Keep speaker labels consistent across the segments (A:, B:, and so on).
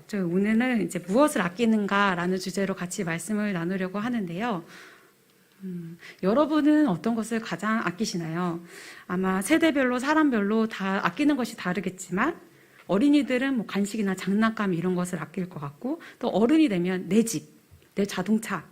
A: 저희 오늘은 이제 무엇을 아끼는가라는 주제로 같이 말씀을 나누려고 하는데요. 여러분은 어떤 것을 가장 아끼시나요? 아마 세대별로 사람별로 다 아끼는 것이 다르겠지만 어린이들은 뭐 간식이나 장난감 이런 것을 아낄 것 같고, 또 어른이 되면 내 집, 내 자동차,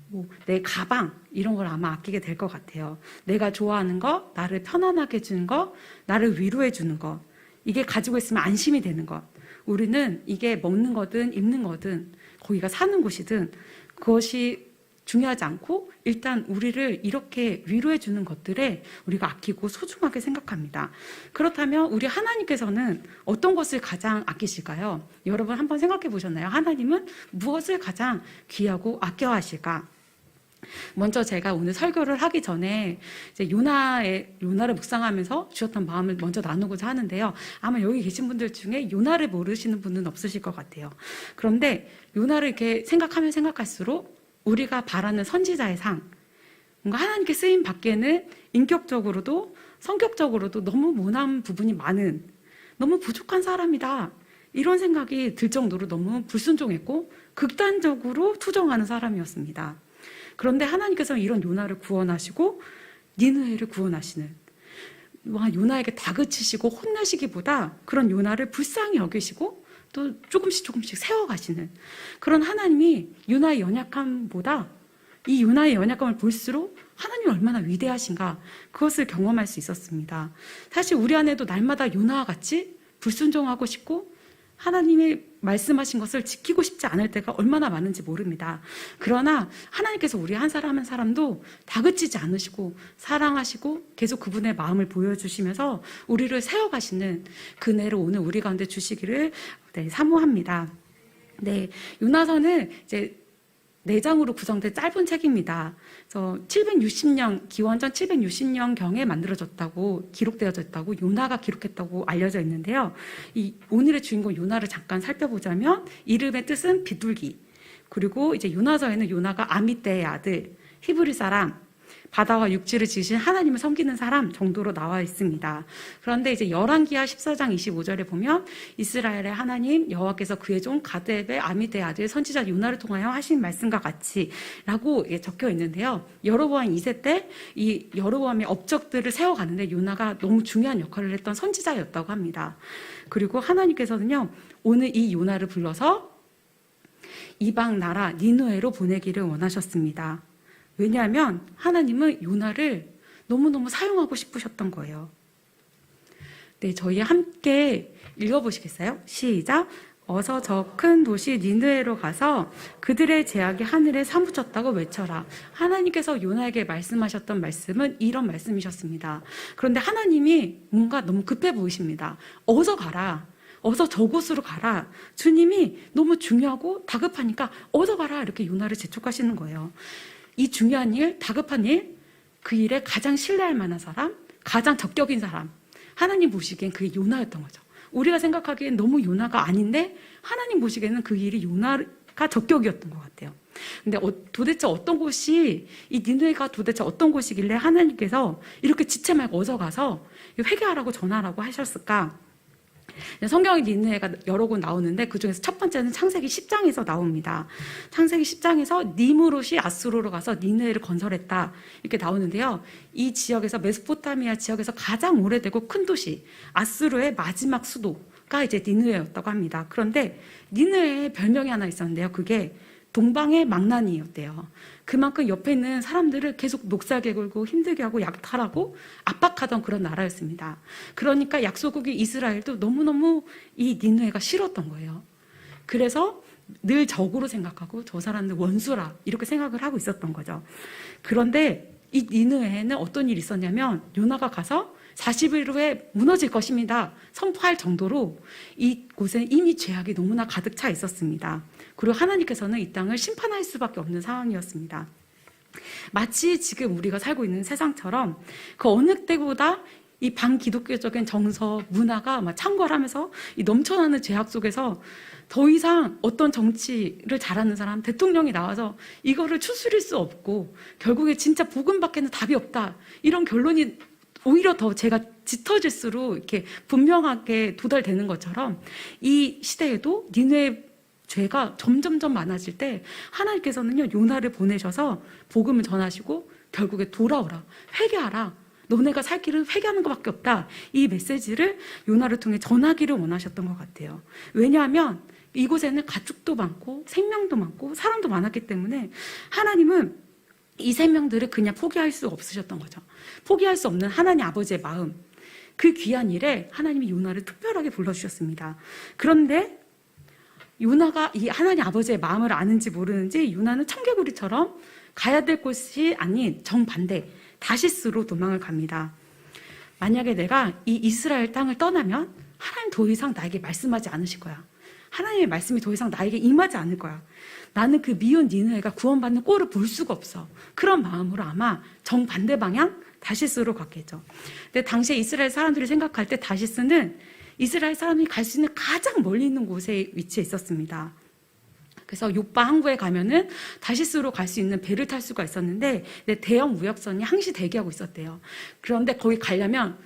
A: 뭐 내 가방 이런 걸 아마 아끼게 될 것 같아요. 내가 좋아하는 거, 나를 편안하게 해주는 거, 나를 위로해 주는 거, 이게 가지고 있으면 안심이 되는 것. 우리는 이게 먹는 거든 입는 거든 거기가 사는 곳이든 그것이 중요하지 않고 일단 우리를 이렇게 위로해 주는 것들에 우리가 아끼고 소중하게 생각합니다. 그렇다면 우리 하나님께서는 어떤 것을 가장 아끼실까요? 여러분 한번 생각해 보셨나요? 하나님은 무엇을 가장 귀하고 아껴하실까? 먼저 제가 오늘 설교를 하기 전에 이제 요나를 묵상하면서 주셨던 마음을 먼저 나누고자 하는데요. 아마 여기 계신 분들 중에 요나를 모르시는 분은 없으실 것 같아요. 그런데 요나를 이렇게 생각하면 생각할수록 우리가 바라는 선지자의 상, 뭔가 하나님께 쓰임 밖에는 인격적으로도 성격적으로도 너무 모난 부분이 많은, 너무 부족한 사람이다, 이런 생각이 들 정도로 너무 불순종했고 극단적으로 투정하는 사람이었습니다. 그런데 하나님께서는 이런 요나를 구원하시고 니느웨를 구원하시는, 요나에게 다그치시고 혼내시기보다 그런 요나를 불쌍히 여기시고 또 조금씩 세워가시는 그런 하나님이 요나의 연약함보다 이 요나의 연약함을 볼수록 하나님이 얼마나 위대하신가, 그것을 경험할 수 있었습니다. 사실 우리 안에도 날마다 요나와 같이 불순종하고 싶고 하나님이 말씀하신 것을 지키고 싶지 않을 때가 얼마나 많은지 모릅니다. 그러나 하나님께서 우리 한 사람 한 사람도 다그치지 않으시고 사랑하시고 계속 그분의 마음을 보여주시면서 우리를 세워가시는 그 은혜를 오늘 우리 가운데 주시기를 사모합니다. 네, 요나서는 이제 4장으로 구성된 짧은 책입니다. 그래서 760년, 기원전 760년경에 만들어졌다고, 기록되어졌다고, 요나가 기록했다고 알려져 있는데요. 이 오늘의 주인공 요나를 잠깐 살펴보자면 이름의 뜻은 비둘기, 그리고 이제 요나서에는 요나가 아미떼의 아들, 히브리 사람, 바다와 육지를 지으신 하나님을 섬기는 사람 정도로 나와 있습니다. 그런데 이제 열왕기하 14장 25절에 보면 이스라엘의 하나님 여호와께서 그의 종 가뎁의 아미떼의 아들 선지자 요나를 통하여 하신 말씀과 같이 라고 적혀 있는데요. 여로보암 2세 때 이 여로보암의 업적들을 세워가는데 요나가 너무 중요한 역할을 했던 선지자였다고 합니다. 그리고 하나님께서는요, 오늘 이 요나를 불러서 이방 나라 니느웨로 보내기를 원하셨습니다. 왜냐하면 하나님은 요나를 너무너무 사용하고 싶으셨던 거예요. 네, 저희 함께 읽어보시겠어요? 시작! 어서 저 큰 도시 니느웨로 가서 그들의 제약이 하늘에 사무쳤다고 외쳐라. 하나님께서 요나에게 말씀하셨던 말씀은 이런 말씀이셨습니다. 그런데 하나님이 뭔가 너무 급해 보이십니다. 어서 가라. 어서 저곳으로 가라. 주님이 너무 중요하고 다급하니까 어서 가라. 이렇게 요나를 재촉하시는 거예요. 이 중요한 일, 다급한 일, 그 일에 가장 신뢰할 만한 사람, 가장 적격인 사람, 하나님 보시기엔 그게 요나였던 거죠. 우리가 생각하기엔 너무 요나가 아닌데 하나님 보시기에는 그 일이 요나가 적격이었던 것 같아요. 근데 도대체 어떤 곳이, 이 니느웨가 도대체 어떤 곳이길래 하나님께서 이렇게 지체 말고 어서 가서 회개하라고 전하라고 하셨을까? 성경에 니느웨가 여러 곳 나오는데 그중에서 첫 번째는 창세기 10장에서 나옵니다. 창세기 10장에서 니므롯이 아수르로 가서 니느웨를 건설했다, 이렇게 나오는데요. 이 지역에서, 메소포타미아 지역에서 가장 오래되고 큰 도시, 아수르의 마지막 수도가 이제 니느웨였다고 합니다. 그런데 니느웨에 별명이 하나 있었는데요. 그게 동방의 망나니였대요. 그만큼 옆에 있는 사람들을 계속 녹살게 굴고 힘들게 하고 약탈하고 압박하던 그런 나라였습니다. 그러니까 약소국이 이스라엘도 너무너무 이 니느웨가 싫었던 거예요. 그래서 늘 적으로 생각하고 저 사람들 원수라 이렇게 생각을 하고 있었던 거죠. 그런데 이 니느웨에는 어떤 일이 있었냐면 요나가 가서 40일 후에 무너질 것입니다 선포할 정도로 이곳에 이미 죄악이 너무나 가득 차 있었습니다. 그리고 하나님께서는 이 땅을 심판할 수밖에 없는 상황이었습니다. 마치 지금 우리가 살고 있는 세상처럼 그 어느 때보다 이 반기독교적인 정서, 문화가 막 창궐하면서 이 넘쳐나는 죄악 속에서 더 이상 어떤 정치를 잘하는 사람, 대통령이 나와서 이거를 추스릴 수 없고 결국에 진짜 복음 밖에는 답이 없다, 이런 결론이 오히려 더 제가 짙어질수록 이렇게 분명하게 도달되는 것처럼 이 시대에도 니느웨 죄가 점점점 많아질 때 하나님께서는요 요나를 보내셔서 복음을 전하시고 결국에 돌아오라, 회개하라, 너네가 살 길은 회개하는 것밖에 없다, 이 메시지를 요나를 통해 전하기를 원하셨던 것 같아요. 왜냐하면 이곳에는 가축도 많고 생명도 많고 사람도 많았기 때문에 하나님은 이 생명들을 그냥 포기할 수 없으셨던 거죠. 포기할 수 없는 하나님 아버지의 마음, 그 귀한 일에 하나님이 요나를 특별하게 불러주셨습니다. 그런데 요나가 이 하나님 아버지의 마음을 아는지 모르는지 요나는 청개구리처럼 가야 될 곳이 아닌 정반대 다시스로 도망을 갑니다. 만약에 내가 이 이스라엘 땅을 떠나면 하나님 더 이상 나에게 말씀하지 않으실 거야. 하나님의 말씀이 더 이상 나에게 임하지 않을 거야. 나는 그 미운 니느웨가 구원받는 꼴을 볼 수가 없어. 그런 마음으로 아마 정반대 방향 다시스로 갔겠죠. 근데 당시에 이스라엘 사람들이 생각할 때 다시스는 이스라엘 사람이 갈 수 있는 가장 멀리 있는 곳에 위치해 있었습니다. 그래서 요빠 항구에 가면은 다시스로 갈 수 있는 배를 탈 수가 있었는데 대형 무역선이 항시 대기하고 있었대요. 그런데 거기 가려면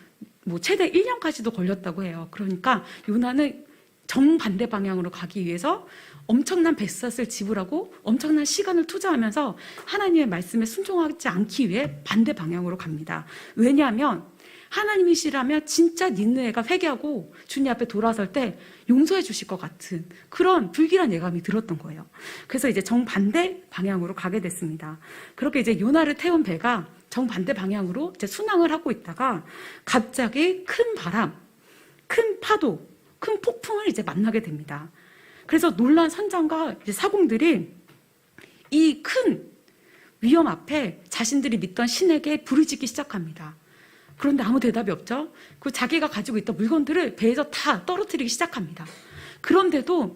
A: 뭐 최대 1년까지도 걸렸다고 해요. 그러니까 요나는 정반대 방향으로 가기 위해서 엄청난 뱃삿을 지불하고 엄청난 시간을 투자하면서 하나님의 말씀에 순종하지 않기 위해 반대 방향으로 갑니다. 왜냐하면 하나님이시라면 진짜 니느웨가 회개하고 주님 앞에 돌아설 때 용서해 주실 것 같은 그런 불길한 예감이 들었던 거예요. 그래서 이제 정반대 방향으로 가게 됐습니다. 그렇게 이제 요나를 태운 배가 정반대 방향으로 이제 순항을 하고 있다가 갑자기 큰 바람, 큰 파도, 큰 폭풍을 이제 만나게 됩니다. 그래서 놀란 선장과 이제 사공들이 이 큰 위험 앞에 자신들이 믿던 신에게 부르짖기 시작합니다. 그런데 아무 대답이 없죠. 그 자기가 가지고 있던 물건들을 배에서 다 떨어뜨리기 시작합니다. 그런데도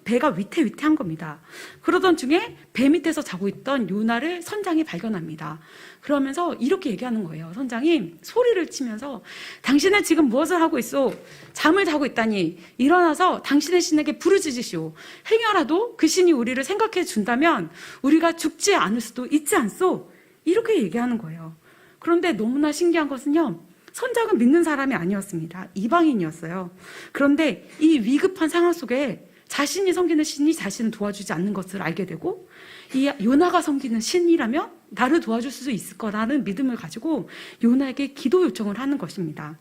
A: 배가 위태위태한 겁니다. 그러던 중에 배 밑에서 자고 있던 요나를 선장이 발견합니다. 그러면서 이렇게 얘기하는 거예요. 선장이 소리를 치면서 당신은 지금 무엇을 하고 있소? 잠을 자고 있다니 일어나서 당신의 신에게 부르짖으시오. 행여라도 그 신이 우리를 생각해 준다면 우리가 죽지 않을 수도 있지 않소? 이렇게 얘기하는 거예요. 그런데 너무나 신기한 것은요, 선장은 믿는 사람이 아니었습니다. 이방인이었어요. 그런데 이 위급한 상황 속에 자신이 섬기는 신이 자신을 도와주지 않는 것을 알게 되고 이 요나가 섬기는 신이라면 나를 도와줄 수 있을 거라는 믿음을 가지고 요나에게 기도 요청을 하는 것입니다.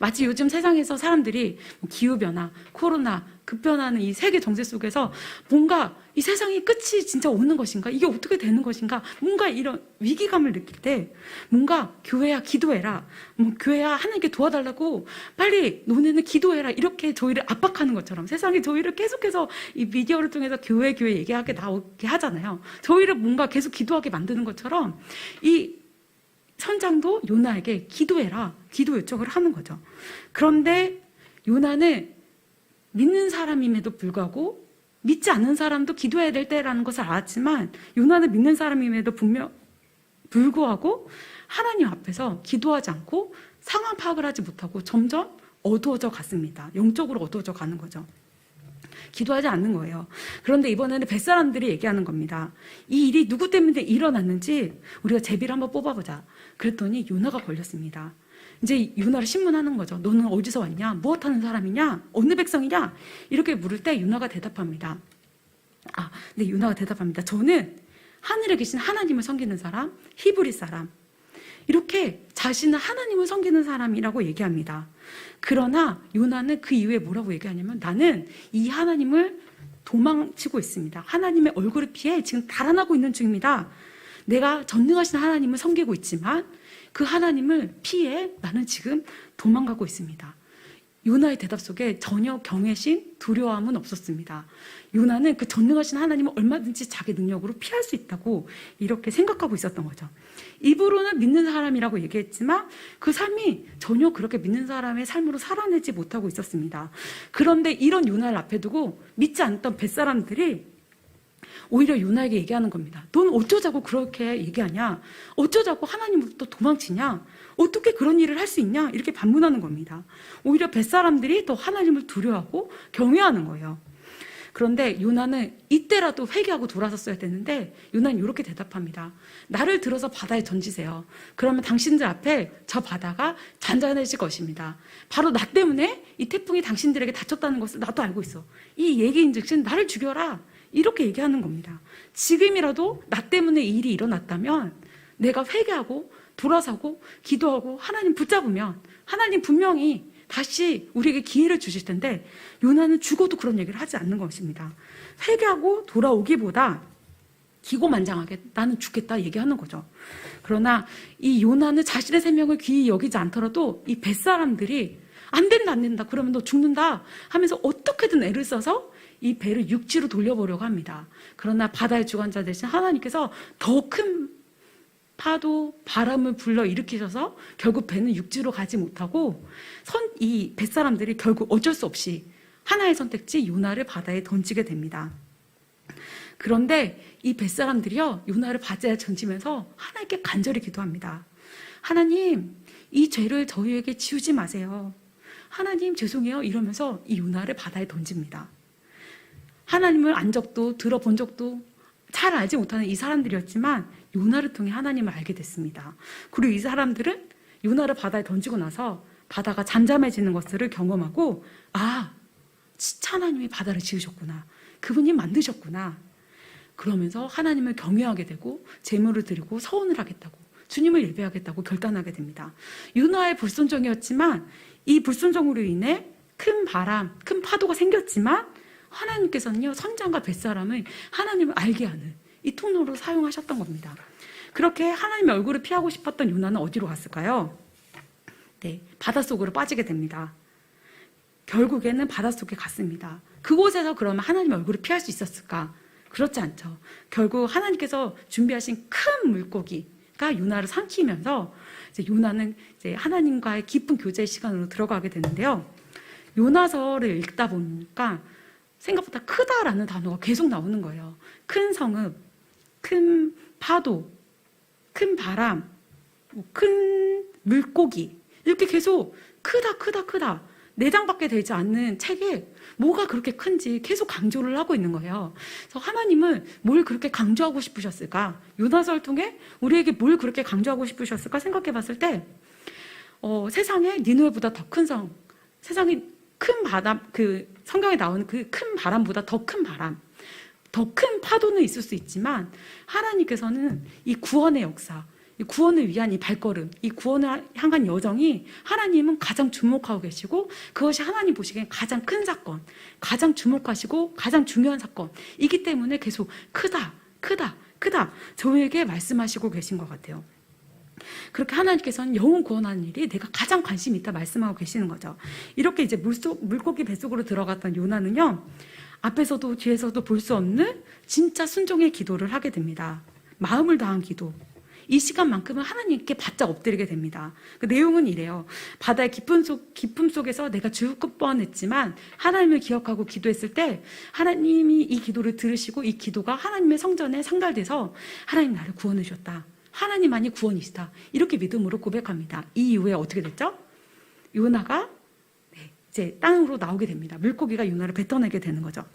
A: 마치 요즘 세상에서 사람들이 기후변화, 코로나, 급변하는 이 세계 정세 속에서 뭔가 이 세상의 끝이 진짜 오는 것인가? 이게 어떻게 되는 것인가? 뭔가 이런 위기감을 느낄 때 뭔가 교회야 기도해라. 교회야 하나님께 도와달라고 빨리 너네는 기도해라. 이렇게 저희를 압박하는 것처럼 세상이 저희를 계속해서 이 미디어를 통해서 교회 얘기하게 나오게 하잖아요. 저희를 뭔가 계속 기도하게 만드는 것처럼 이 선장도 요나에게 기도해라, 기도 요청을 하는 거죠. 그런데 요나는 믿는 사람임에도 불구하고 믿지 않는 사람도 기도해야 될 때라는 것을 알았지만 요나는 믿는 사람임에도 불구하고 하나님 앞에서 기도하지 않고 상황 파악을 하지 못하고 점점 어두워져 갔습니다. 영적으로 어두워져 가는 거죠. 기도하지 않는 거예요. 그런데 이번에는 뱃사람들이 얘기하는 겁니다. 이 일이 누구 때문에 일어났는지 우리가 제비를 한번 뽑아보자. 그랬더니 요나가 걸렸습니다. 이제 요나를 신문하는 거죠. 너는 어디서 왔냐? 무엇하는 사람이냐? 어느 백성이냐? 이렇게 물을 때 요나가 대답합니다. 네, 요나가 대답합니다. 저는 하늘에 계신 하나님을 섬기는 사람, 히브리 사람. 이렇게 자신은 하나님을 섬기는 사람이라고 얘기합니다. 그러나 요나는 그 이후에 뭐라고 얘기하냐면 나는 이 하나님을 도망치고 있습니다. 하나님의 얼굴을 피해 지금 달아나고 있는 중입니다. 내가 전능하신 하나님을 섬기고 있지만 그 하나님을 피해 나는 지금 도망가고 있습니다. 요나의 대답 속에 전혀 경외심, 두려움은 없었습니다. 요나는 그 전능하신 하나님을 얼마든지 자기 능력으로 피할 수 있다고 이렇게 생각하고 있었던 거죠. 입으로는 믿는 사람이라고 얘기했지만 그 삶이 전혀 그렇게 믿는 사람의 삶으로 살아내지 못하고 있었습니다. 그런데 이런 요나를 앞에 두고 믿지 않던 뱃사람들이 오히려 요나에게 얘기하는 겁니다. 넌 어쩌자고 그렇게 얘기하냐? 어쩌자고 하나님으로부터 도망치냐? 어떻게 그런 일을 할 수 있냐? 이렇게 반문하는 겁니다. 오히려 뱃사람들이 더 하나님을 두려워하고 경외하는 거예요. 그런데 요나는 이때라도 회개하고 돌아섰어야 되는데 요나는 이렇게 대답합니다. 나를 들어서 바다에 던지세요. 그러면 당신들 앞에 저 바다가 잔잔해질 것입니다. 바로 나 때문에 이 태풍이 당신들에게 닥쳤다는 것을 나도 알고 있어. 이 얘기인즉슨 나를 죽여라. 이렇게 얘기하는 겁니다. 지금이라도 나 때문에 이 일이 일어났다면 내가 회개하고 돌아서고 기도하고 하나님 붙잡으면 하나님 분명히 다시 우리에게 기회를 주실 텐데 요나는 죽어도 그런 얘기를 하지 않는 것입니다. 회개하고 돌아오기보다 기고만장하게 나는 죽겠다 얘기하는 거죠. 그러나 이 요나는 자신의 생명을 귀히 여기지 않더라도 이 뱃사람들이 안 된다 안 된다 그러면 너 죽는다 하면서 어떻게든 애를 써서 이 배를 육지로 돌려보려고 합니다. 그러나 바다의 주관자 대신 하나님께서 더 큰 파도, 바람을 불러 일으키셔서 결국 배는 육지로 가지 못하고 이 뱃사람들이 결국 어쩔 수 없이 하나의 선택지 요나를 바다에 던지게 됩니다. 그런데 이 뱃사람들이요 요나를 바다에 던지면서 하나님께 간절히 기도합니다. 하나님 이 죄를 저희에게 지우지 마세요. 하나님 죄송해요 이러면서 이 요나를 바다에 던집니다. 하나님을 안 적도 들어본 적도 잘 알지 못하는 이 사람들이었지만 요나를 통해 하나님을 알게 됐습니다. 그리고 이 사람들은 요나를 바다에 던지고 나서 바다가 잠잠해지는 것을 경험하고 진짜 하나님이 바다를 지으셨구나. 그분이 만드셨구나. 그러면서 하나님을 경외하게 되고 제물을 드리고 서원을 하겠다고 주님을 예배하겠다고 결단하게 됩니다. 요나의 불순종이었지만 이 불순종으로 인해 큰 바람, 큰 파도가 생겼지만 하나님께서는요 선장과 뱃사람을 하나님을 알게 하는 이 통로로 사용하셨던 겁니다. 그렇게 하나님의 얼굴을 피하고 싶었던 요나는 어디로 갔을까요? 네, 바닷속으로 빠지게 됩니다. 결국에는 바닷속에 갔습니다. 그곳에서 그러면 하나님의 얼굴을 피할 수 있었을까? 그렇지 않죠. 결국 하나님께서 준비하신 큰 물고기가 요나를 삼키면서 이제 요나는 이제 하나님과의 깊은 교제의 시간으로 들어가게 되는데요. 요나서를 읽다 보니까 생각보다 크다라는 단어가 계속 나오는 거예요. 큰 성읍, 큰 파도, 큰 바람, 큰 물고기 이렇게 계속 크다 4장밖에 되지 않는 책에 뭐가 그렇게 큰지 계속 강조를 하고 있는 거예요. 그래서 하나님은 뭘 그렇게 강조하고 싶으셨을까? 요나서를 통해 우리에게 뭘 그렇게 강조하고 싶으셨을까 생각해 봤을 때 세상에 니느웨보다 더 큰 성, 세상에 큰 바람, 성경에 나오는 그 큰 바람보다 더 큰 바람, 더 큰 파도는 있을 수 있지만 하나님께서는 이 구원의 역사, 이 구원을 위한 이 발걸음, 이 구원을 향한 여정이 하나님은 가장 주목하고 계시고 그것이 하나님 보시기엔 가장 큰 사건, 가장 주목하시고 가장 중요한 사건이기 때문에 계속 크다 저에게 말씀하시고 계신 것 같아요. 그렇게 하나님께서는 영혼 구원하는 일이 내가 가장 관심이 있다 말씀하고 계시는 거죠. 이렇게 이제 물고기 뱃속으로 들어갔던 요나는요 앞에서도 뒤에서도 볼 수 없는 진짜 순종의 기도를 하게 됩니다. 마음을 다한 기도. 이 시간만큼은 하나님께 바짝 엎드리게 됩니다. 그 내용은 이래요. 바다의 깊음 속에서 내가 죽을 뻔했지만 하나님을 기억하고 기도했을 때 하나님이 이 기도를 들으시고 이 기도가 하나님의 성전에 상달돼서 하나님 나를 구원해 주셨다. 하나님만이 구원이시다. 이렇게 믿음으로 고백합니다. 이 이후에 어떻게 됐죠? 요나가 이제 땅으로 나오게 됩니다. 물고기가 요나를 뱉어내게 되는 거죠.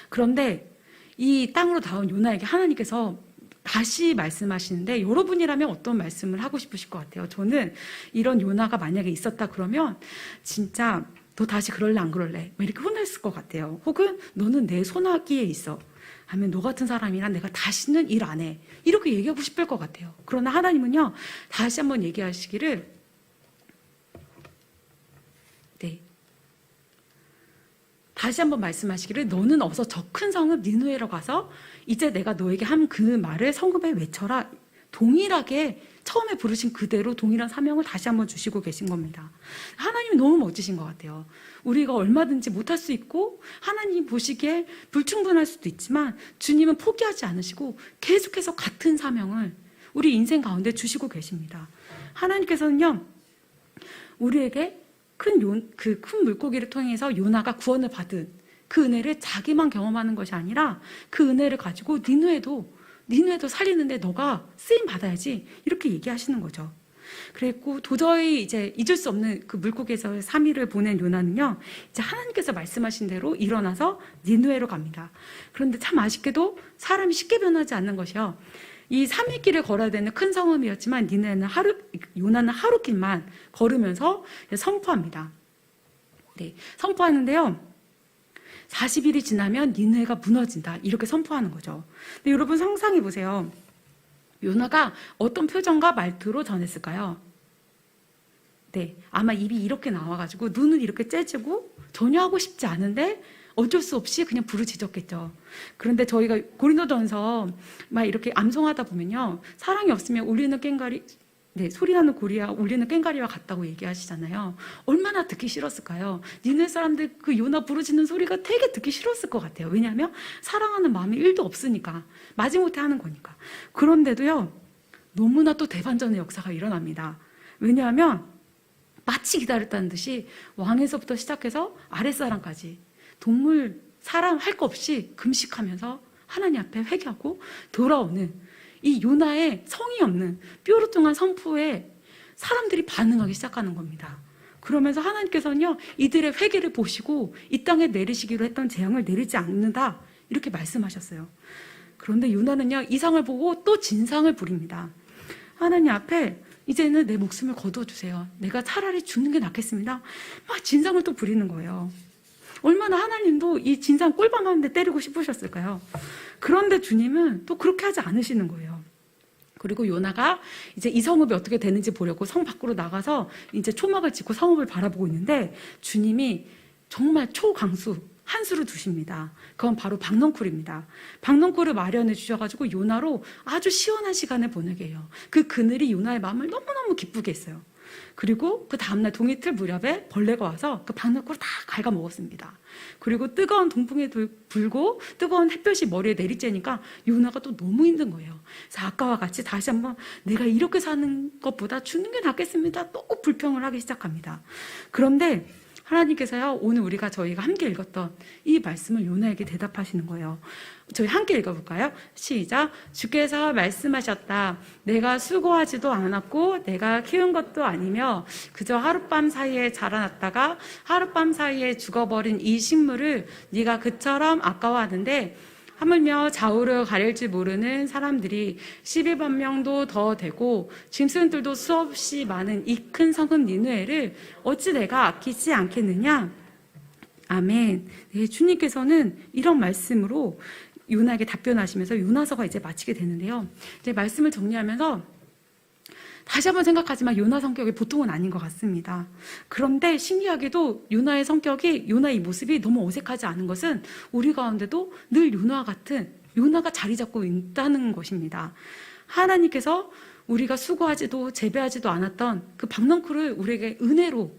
A: 그런데 이 땅으로 나온 요나에게 하나님께서 다시 말씀하시는데 여러분이라면 어떤 말씀을 하고 싶으실 것 같아요? 저는 이런 요나가 만약에 있었다 그러면 진짜 너 다시 그럴래 안 그럴래? 이렇게 혼냈을 것 같아요. 혹은 너는 내 손아귀에 있어. 하면 너 같은 사람이랑 내가 다시는 일 안 해. 이렇게 얘기하고 싶을 것 같아요. 그러나 하나님은요. 다시 한번 얘기하시기를 다시 한번 말씀하시기를 너는 어서 저 큰 성읍 니느웨로 가서 이제 내가 너에게 한 그 말을 성읍에 외쳐라. 동일하게 처음에 부르신 그대로 동일한 사명을 다시 한번 주시고 계신 겁니다. 하나님이 너무 멋지신 것 같아요. 우리가 얼마든지 못할 수 있고 하나님 보시기에 불충분할 수도 있지만 주님은 포기하지 않으시고 계속해서 같은 사명을 우리 인생 가운데 주시고 계십니다. 하나님께서는요 우리에게 큰 물고기를 통해서 요나가 구원을 받은 그 은혜를 자기만 경험하는 것이 아니라 그 은혜를 가지고 니느웨도 살리는데 너가 쓰임 받아야지 이렇게 얘기하시는 거죠. 그랬고 도저히 이제 잊을 수 없는 그 물고기에서 3일을 보낸 요나는요, 이제 하나님께서 말씀하신 대로 일어나서 니느웨로 갑니다. 그런데 참 아쉽게도 사람이 쉽게 변하지 않는 것이요. 이 3일 길을 걸어야 되는 큰 성읍이었지만 요나는 하루길만 걸으면서 선포합니다. 네, 선포하는데요. 40일이 지나면 니느웨가 무너진다. 이렇게 선포하는 거죠. 근데 여러분 상상해 보세요. 요나가 어떤 표정과 말투로 전했을까요? 네, 아마 입이 이렇게 나와가지고 눈은 이렇게 째지고 전혀 하고 싶지 않은데 어쩔 수 없이 그냥 부르짖었겠죠. 그런데 저희가 고린도전서 막 이렇게 암송하다 보면요, 사랑이 없으면 울리는 꽹과리, 네, 소리나는 고리와 울리는 꽹과리와 같다고 얘기하시잖아요. 얼마나 듣기 싫었을까요? 니네 사람들 그 요나 부르짖는 소리가 되게 듣기 싫었을 것 같아요. 왜냐하면 사랑하는 마음이 1도 없으니까, 마지못해 하는 거니까. 그런데도요, 너무나 또 대반전의 역사가 일어납니다. 왜냐하면 마치 기다렸다는 듯이 왕에서부터 시작해서 아랫사람까지 동물, 사람 할 거 없이 금식하면서 하나님 앞에 회개하고 돌아오는 이 요나의 성의 없는 뾰루뚱한 선포에 사람들이 반응하기 시작하는 겁니다. 그러면서 하나님께서는요, 이들의 회개를 보시고 이 땅에 내리시기로 했던 재앙을 내리지 않는다, 이렇게 말씀하셨어요. 그런데 요나는요, 이상을 보고 또 진상을 부립니다. 하나님 앞에 이제는 내 목숨을 거두어주세요. 내가 차라리 죽는 게 낫겠습니다. 막 진상을 또 부리는 거예요. 얼마나 하나님도 이 진상 꼴밤하는데 때리고 싶으셨을까요? 그런데 주님은 또 그렇게 하지 않으시는 거예요. 그리고 요나가 이제 이 성읍이 어떻게 되는지 보려고 성 밖으로 나가서 이제 초막을 짓고 성읍을 바라보고 있는데 주님이 정말 초강수 한 수를 두십니다. 그건 바로 박넝쿨입니다. 박넝쿨을 마련해 주셔가지고 요나로 아주 시원한 시간을 보내게 해요. 그 그늘이 요나의 마음을 너무너무 기쁘게 했어요. 그리고 그 다음날 동이틀 무렵에 벌레가 와서 그 박넝쿨을 다 갉아먹었습니다. 그리고 뜨거운 동풍이 불고 뜨거운 햇볕이 머리에 내리쬐니까 요나가 또 너무 힘든 거예요. 그래서 아까와 같이 다시 한번 내가 이렇게 사는 것보다 죽는 게 낫겠습니다. 또 불평을 하기 시작합니다. 그런데 하나님께서요, 오늘 저희가 함께 읽었던 이 말씀을 요나에게 대답하시는 거예요. 저희 함께 읽어볼까요? 시작. 주께서 말씀하셨다. 내가 수고하지도 않았고 내가 키운 것도 아니며 그저 하룻밤 사이에 자라났다가 하룻밤 사이에 죽어버린 이 식물을 네가 그처럼 아까워하는데 하물며 좌우를 가릴 줄 모르는 사람들이 12만 명도 더 되고 짐승들도 수없이 많은 이 큰 성읍 니느웨를 어찌 내가 아끼지 않겠느냐? 아멘. 네, 주님께서는 이런 말씀으로 요나에게 답변하시면서 요나서가 이제 마치게 되는데요. 이제 말씀을 정리하면서 다시 한번 생각하지만 요나 성격이 보통은 아닌 것 같습니다. 그런데 신기하게도 요나의 성격이, 요나의 모습이 너무 어색하지 않은 것은 우리 가운데도 늘 요나와 같은 요나가 자리 잡고 있다는 것입니다. 하나님께서 우리가 수고하지도 재배하지도 않았던 그 박넝쿨을 우리에게 은혜로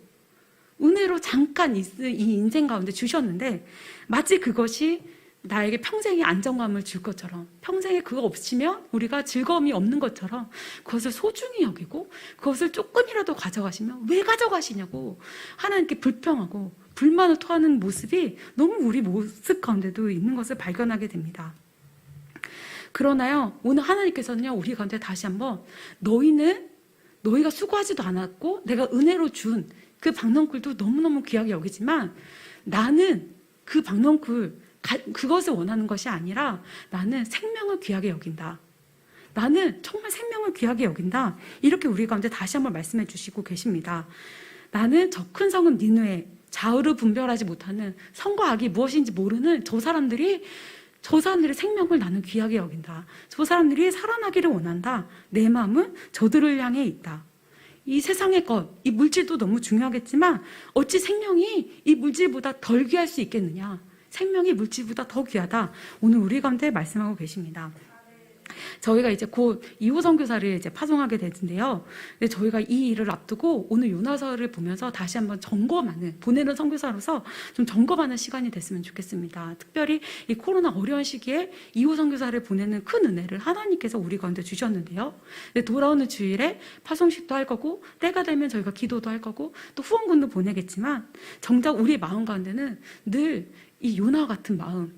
A: 잠깐 이 인생 가운데 주셨는데 마치 그것이 나에게 평생의 안정감을 줄 것처럼, 평생에 그거 없이면 우리가 즐거움이 없는 것처럼 그것을 소중히 여기고 그것을 조금이라도 가져가시면 왜 가져가시냐고 하나님께 불평하고 불만을 토하는 모습이 너무 우리 모습 가운데도 있는 것을 발견하게 됩니다. 그러나요, 오늘 하나님께서는요, 우리 가운데 다시 한번 너희가 수고하지도 않았고 내가 은혜로 준 그 박넝쿨도 너무너무 귀하게 여기지만 나는 그 박넝쿨 그것을 원하는 것이 아니라 나는 생명을 귀하게 여긴다. 나는 정말 생명을 귀하게 여긴다. 이렇게 우리 가운데 다시 한번 말씀해 주시고 계십니다. 나는 저 큰 성읍 니느웨, 좌우를 분별하지 못하는 선과 악이 무엇인지 모르는 저 사람들의 생명을 나는 귀하게 여긴다. 저 사람들이 살아나기를 원한다. 내 마음은 저들을 향해 있다. 이 세상의 것, 이 물질도 너무 중요하겠지만 어찌 생명이 이 물질보다 덜 귀할 수 있겠느냐. 생명이 물질보다 더 귀하다. 오늘 우리 가운데 말씀하고 계십니다. 저희가 이제 곧 2호 선교사를 이제 파송하게 되는데요. 근데 저희가 이 일을 앞두고 오늘 요나서를 보면서 다시 한번 보내는 선교사로서 좀 점검하는 시간이 됐으면 좋겠습니다. 특별히 이 코로나 어려운 시기에 2호 선교사를 보내는 큰 은혜를 하나님께서 우리 가운데 주셨는데요. 근데 돌아오는 주일에 파송식도 할 거고 때가 되면 저희가 기도도 할 거고 또 후원금도 보내겠지만 정작 우리 마음 가운데는 늘 이 요나와 같은 마음,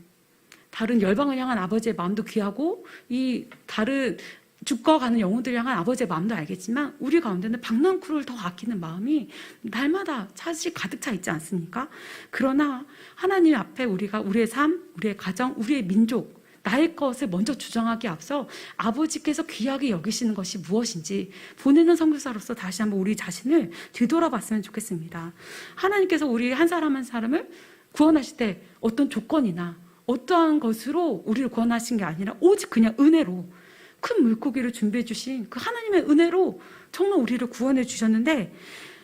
A: 다른 열방을 향한 아버지의 마음도 귀하고 이 다른 죽어가는 영혼들을 향한 아버지의 마음도 알겠지만 우리 가운데는 박랑쿨을 더 아끼는 마음이 날마다 사실 가득 차 있지 않습니까? 그러나 하나님 앞에 우리가 우리의 삶, 우리의 가정, 우리의 민족, 나의 것을 먼저 주장하기에 앞서 아버지께서 귀하게 여기시는 것이 무엇인지 보내는 선교사로서 다시 한번 우리 자신을 뒤돌아봤으면 좋겠습니다. 하나님께서 우리 한 사람 한 사람을 구원하실 때 어떤 조건이나 어떠한 것으로 우리를 구원하신 게 아니라 오직 그냥 은혜로 큰 물고기를 준비해 주신 그 하나님의 은혜로 정말 우리를 구원해 주셨는데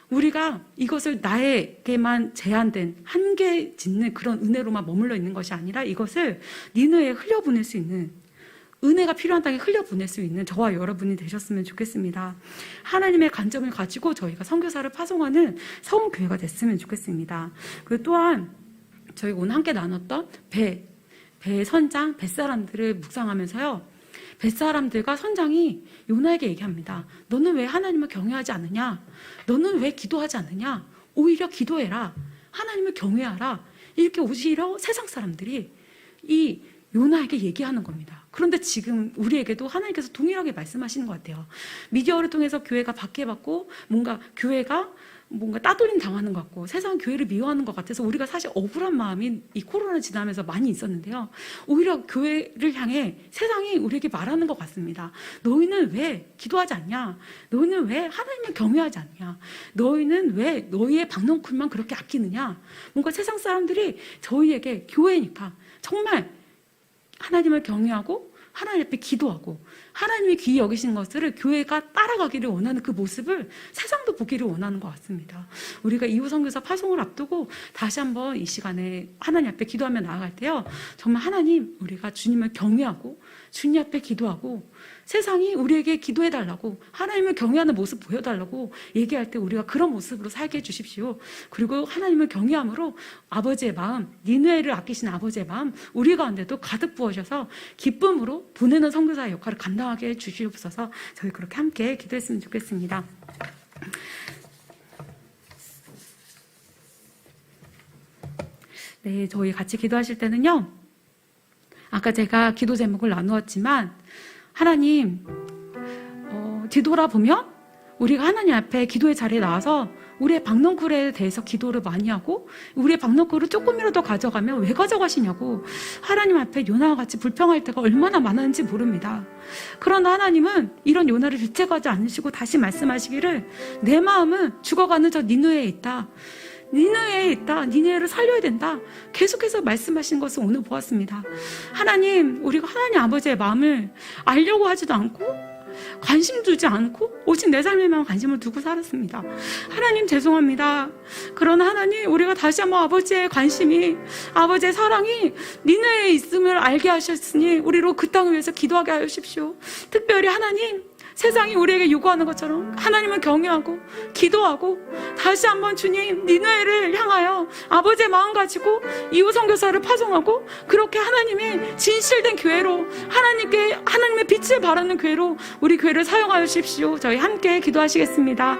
A: 우리가 이것을 나에게만 제한된 한계 짓는 그런 은혜로만 머물러 있는 것이 아니라 이것을 니느에 흘려보낼 수 있는 은혜가 필요한 땅에 흘려보낼 수 있는 저와 여러분이 되셨으면 좋겠습니다. 하나님의 관점을 가지고 저희가 선교사를 파송하는 성교회가 됐으면 좋겠습니다. 그리고 또한 저희가 오늘 함께 나눴던 배의 선장, 뱃사람들을 묵상하면서요. 뱃사람들과 선장이 요나에게 얘기합니다. 너는 왜 하나님을 경외하지 않느냐? 너는 왜 기도하지 않느냐? 오히려 기도해라. 하나님을 경외하라. 이렇게 오히려 세상 사람들이 이 요나에게 얘기하는 겁니다. 그런데 지금 우리에게도 하나님께서 동일하게 말씀하시는 것 같아요. 미디어를 통해서 교회가 박해받고 뭔가 교회가 뭔가 따돌림 당하는 것 같고 세상 교회를 미워하는 것 같아서 우리가 사실 억울한 마음이 이 코로나 지나면서 많이 있었는데요. 오히려 교회를 향해 세상이 우리에게 말하는 것 같습니다. 너희는 왜 기도하지 않냐? 너희는 왜 하나님을 경외하지 않냐? 너희는 왜 너희의 박넝쿨만 그렇게 아끼느냐? 뭔가 세상 사람들이 저희에게 교회니까 정말 하나님을 경외하고 하나님 앞에 기도하고 하나님이 귀히 여기신 것을 교회가 따라가기를 원하는 그 모습을 세상도 보기를 원하는 것 같습니다. 우리가 이후 선교사 파송을 앞두고 다시 한번 이 시간에 하나님 앞에 기도하며 나아갈 때요. 정말 하나님 우리가 주님을 경외하고 주님 앞에 기도하고 세상이 우리에게 기도해달라고 하나님을 경외하는 모습 보여달라고 얘기할 때 우리가 그런 모습으로 살게 해주십시오. 그리고 하나님을 경외함으로 아버지의 마음, 니느웨를 아끼시는 아버지의 마음 우리 가운데도 가득 부어셔서 기쁨으로 보내는 선교사의 역할을 감당하게 해주시옵소서. 저희 그렇게 함께 기도했으면 좋겠습니다. 네, 저희 같이 기도하실 때는요. 아까 제가 기도 제목을 나누었지만 하나님 뒤돌아보면 우리가 하나님 앞에 기도의 자리에 나와서 우리의 박넝쿨에 대해서 기도를 많이 하고 우리의 박넝쿨을 조금이라도 가져가면 왜 가져가시냐고 하나님 앞에 요나와 같이 불평할 때가 얼마나 많았는지 모릅니다. 그러나 하나님은 이런 요나를 주체하지 않으시고 다시 말씀하시기를 내 마음은 죽어가는 저 니느웨에 있다. 니느웨에 있다. 니느웨를 살려야 된다. 계속해서 말씀하신 것을 오늘 보았습니다. 하나님, 우리가 하나님 아버지의 마음을 알려고 하지도 않고 관심 두지 않고 오직 내 삶에만 관심을 두고 살았습니다. 하나님 죄송합니다. 그러나 하나님 우리가 다시 한번 아버지의 관심이 아버지의 사랑이 니느웨에 있음을 알게 하셨으니 우리로 그 땅을 위해서 기도하게 하십시오. 특별히 하나님 세상이 우리에게 요구하는 것처럼 하나님을 경외하고 기도하고 다시 한번 주님 니느웨를 향하여 아버지의 마음 가지고 이후 선교사를 파송하고 그렇게 하나님의 진실된 교회로 하나님의 빛을 바라는 교회로 우리 교회를 사용하여 주십시오. 저희 함께 기도하시겠습니다.